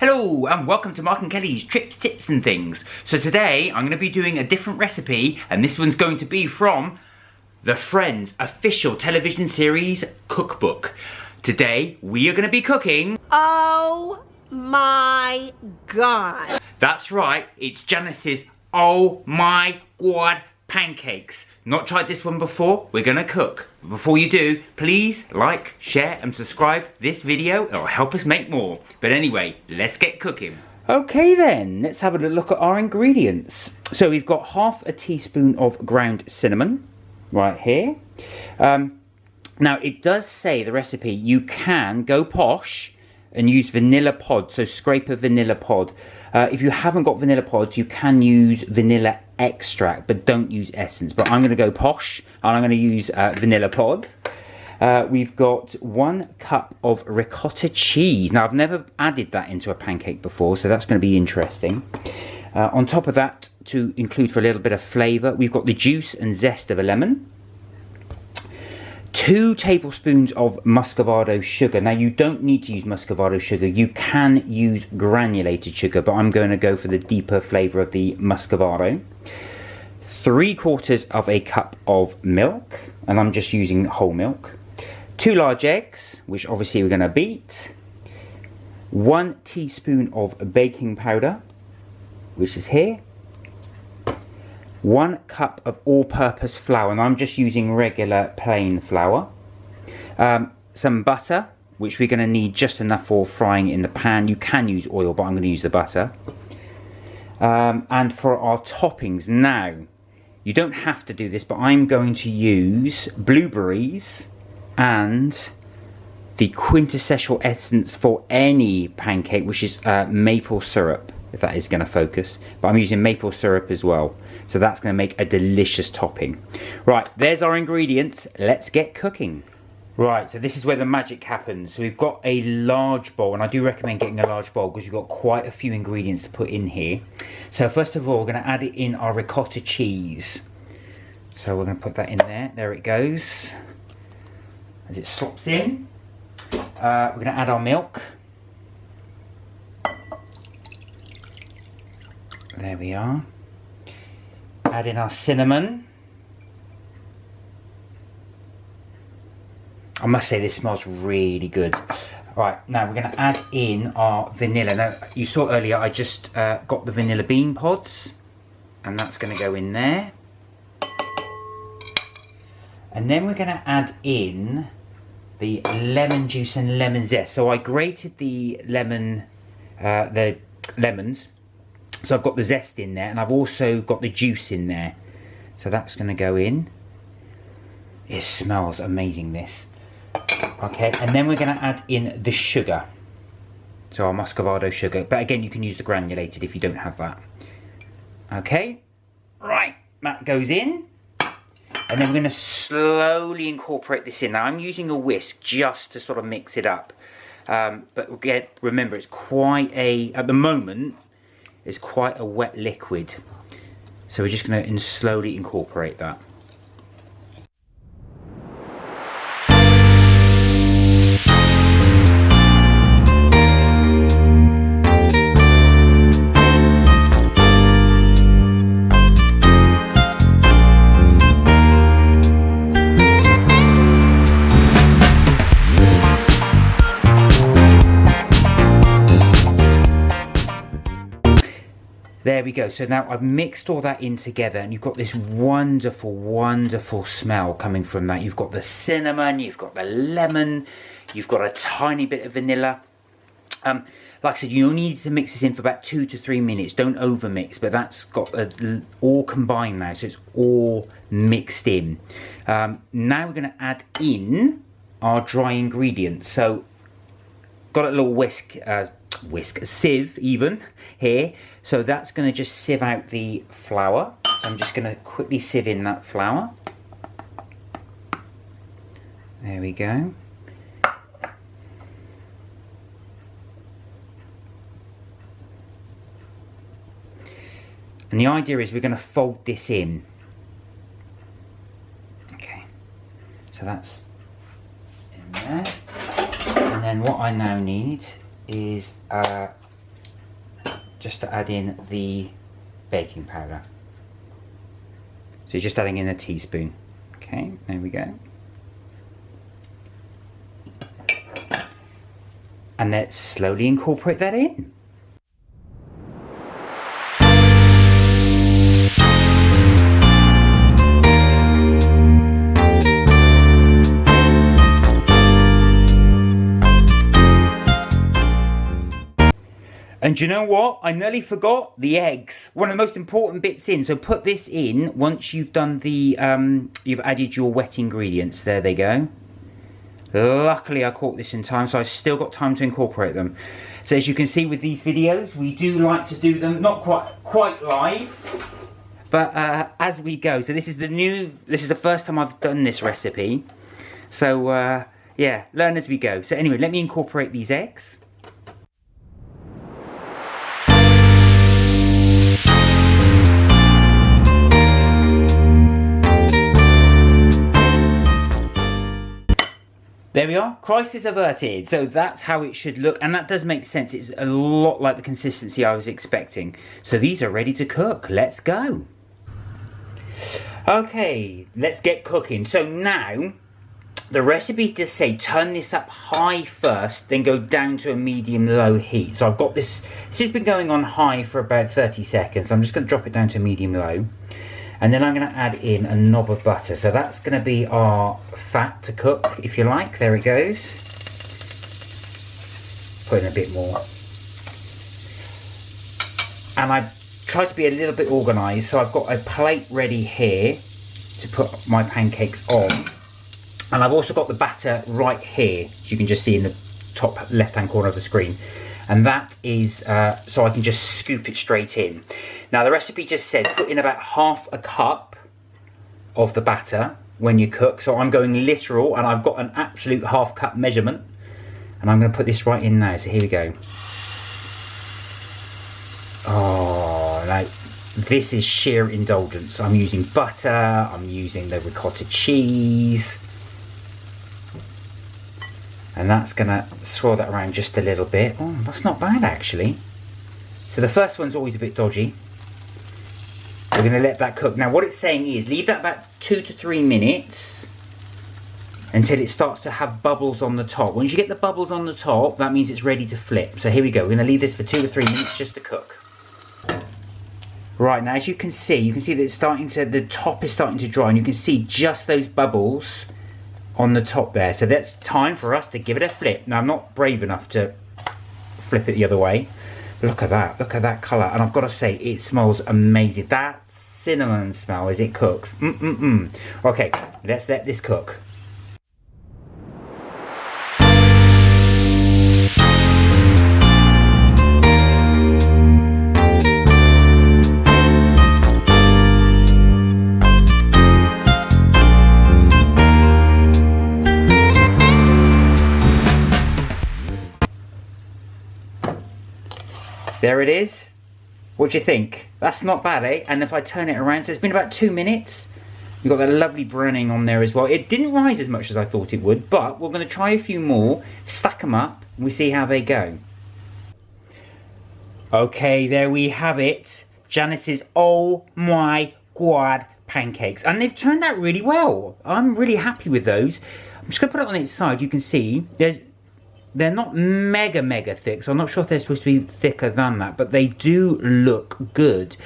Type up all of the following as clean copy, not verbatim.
Hello and welcome to Mark and Kelly's Trips, Tips and Things. So today I'm going to be doing a different recipe, and this one's going to be from the F.r.i.e.n.d.s official television series cookbook. Today we are going to be cooking... Oh my God. That's right, it's Janice's Oh My Gawd pancakes. Not tried this one before, we're going to cook. Before you do, please like, share and subscribe this video. It'll help us make more. But anyway, let's get cooking. Okay then, let's have a look at our ingredients. So we've got half a teaspoon of ground cinnamon right here. Now it does say, the recipe, you can go posh and use vanilla pod, so scrape a vanilla pod. If you haven't got vanilla pods, you can use vanilla extract, but don't use essence. But I'm going to go posh, and I'm going to use vanilla pod. We've got 1 cup of ricotta cheese. Now, I've never added that into a pancake before, so that's going to be interesting. On top of that, to include for a little bit of flavour, we've got the juice and zest of a lemon. 2 tablespoons of muscovado sugar. Now you don't need to use muscovado sugar, you can use granulated sugar, but I'm going to go for the deeper flavour of the muscovado. 3/4 of a cup of milk, and I'm just using whole milk. 2 large eggs, which obviously we're going to beat. 1 teaspoon of baking powder, which is here. 1 cup of all-purpose flour, and I'm just using regular plain flour. Some butter, which we're going to need just enough for frying in the pan. You can use oil, but I'm going to use the butter. And for our toppings, now, you don't have to do this, but I'm going to use blueberries and the quintessential essence for any pancake, which is maple syrup, if that is going to focus. But I'm using maple syrup as well. So that's going to make a delicious topping. Right, there's our ingredients. Let's get cooking. Right, so this is where the magic happens. So we've got a large bowl, and I do recommend getting a large bowl because we've got quite a few ingredients to put in here. So first of all, we're going to add it in our ricotta cheese. So we're going to put that in there. There it goes. As it slops in, we're going to add our milk. There we are. Add in our cinnamon. I must say this smells really good. Right, now we're going to add in our vanilla. Now you saw earlier I just got the vanilla bean pods, and that's going to go in there. And then we're going to add in the lemon juice and lemon zest. So I grated the lemons. So I've got the zest in there, and I've also got the juice in there. So that's going to go in. It smells amazing, this. Okay, and then we're going to add in the sugar. So our muscovado sugar. But again, you can use the granulated if you don't have that. Okay, right, that goes in. And then we're going to slowly incorporate this in. Now I'm using a whisk just to sort of mix it up. But again, remember, it's quite a, at the moment, is quite a wet liquid. So we're just going to slowly incorporate that. There we go. So now I've mixed all that in together, and you've got this wonderful, wonderful smell coming from that. You've got the cinnamon, you've got the lemon, you've got a tiny bit of vanilla. Like I said, you only need to mix this in for about 2 to 3 minutes. Don't over mix, but that's got all combined now, so it's all mixed in. Now we're going to add in our dry ingredients. So got a little sieve even here. So that's going to just sieve out the flour. So I'm just going to quickly sieve in that flour. There we go. And the idea is we're going to fold this in. Okay, so that's in there. And then what I now need is just to add in the baking powder. So you're just adding in a teaspoon. Okay, there we go. And let's slowly incorporate that in. And you know what? I nearly forgot the eggs. One of the most important bits in. So put this in once you've done the, you've added your wet ingredients. There they go. Luckily I caught this in time, so I've still got time to incorporate them. So as you can see with these videos, we do like to do them not quite live, but as we go. So this is the first time I've done this recipe. So yeah, learn as we go. So anyway, let me incorporate these eggs. There we are, crisis averted. So that's how it should look, and that does make sense. It's a lot like the consistency I was expecting. So these are ready to cook. Let's go. Okay, let's get cooking. So now, the recipe does say turn this up high first, then go down to a medium-low heat. So I've got this has been going on high for about 30 seconds. I'm just going to drop it down to medium-low. And then I'm going to add in a knob of butter. So that's going to be our fat to cook, if you like. There it goes. Put in a bit more. And I've tried to be a little bit organised. So I've got a plate ready here to put my pancakes on. And I've also got the batter right here. As you can just see in the top left-hand corner of the screen. And that is so I can just scoop it straight in. Now the recipe just said put in about half a cup of the batter when you cook. So I'm going literal, and I've got an absolute half cup measurement. And I'm going to put this right in now. So here we go. Oh, like this is sheer indulgence. I'm using butter. I'm using the ricotta cheese. And that's going to swirl that around just a little bit. Oh, that's not bad actually. So the first one's always a bit dodgy. We're going to let that cook. Now what it's saying is leave that about 2 to 3 minutes until it starts to have bubbles on the top. Once you get the bubbles on the top, that means it's ready to flip. So here we go. We're going to leave this for 2 to 3 minutes just to cook. Right, now as you can see that it's starting to, the top is starting to dry, and you can see just those bubbles on the top there. So that's time for us to give it a flip. Now I'm not brave enough to flip it the other way. Look at that colour. And I've got to say, it smells amazing. That cinnamon smell as it cooks. Okay, let's let this cook. There it is. What do you think? That's not bad, eh? And if I turn it around, so it's been about 2 minutes. We've got that lovely browning on there as well. It didn't rise as much as I thought it would, but we're going to try a few more, stack them up, and we see how they go. Okay, there we have it. Janice's oh my god pancakes. And they've turned out really well. I'm really happy with those. I'm just going to put it on its side. You can see they're not mega thick, so I'm not sure if they're supposed to be thicker than that, but they do look good.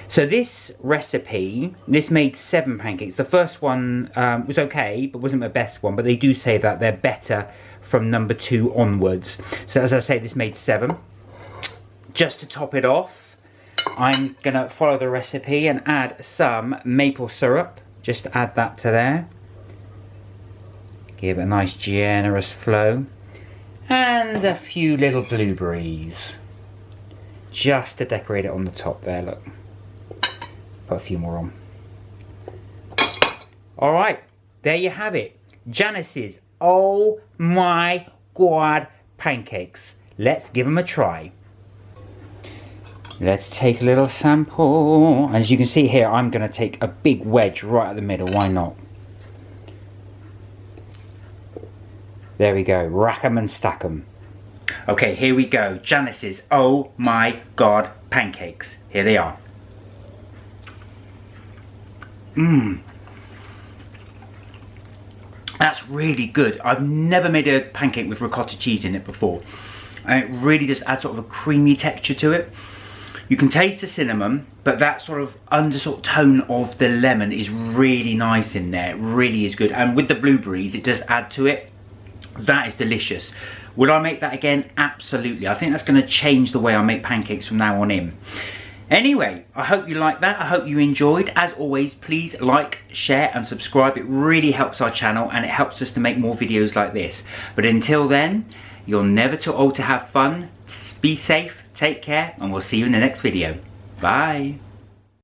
So this recipe, this made 7 pancakes. The first one was okay, but wasn't my best one, but they do say that they're better from number 2 onwards. So as I say, this made 7. Just to top it off, I'm gonna follow the recipe and add some maple syrup. Just add that to there. Give it a nice generous flow. And a few little blueberries. Just to decorate it on the top there, look. Put a few more on. Alright, there you have it. Janice's oh my god pancakes. Let's give them a try. Let's take a little sample. As you can see here, I'm going to take a big wedge right at the middle. Why not? There we go. Rack 'em and stack 'em. Okay, here we go. Janice's Oh My God pancakes. Here they are. Mmm. That's really good. I've never made a pancake with ricotta cheese in it before. And it really just adds sort of a creamy texture to it. You can taste the cinnamon, but that sort of tone of the lemon is really nice in there. It really is good. And with the blueberries, it does add to it. That is delicious. Would I make that again? Absolutely. I think that's going to change the way I make pancakes from now on in. Anyway, I hope you liked that. I hope you enjoyed. As always, please like, share and subscribe. It really helps our channel and it helps us to make more videos like this. But until then, you're never too old to have fun. Be safe, take care, and we'll see you in the next video. Bye.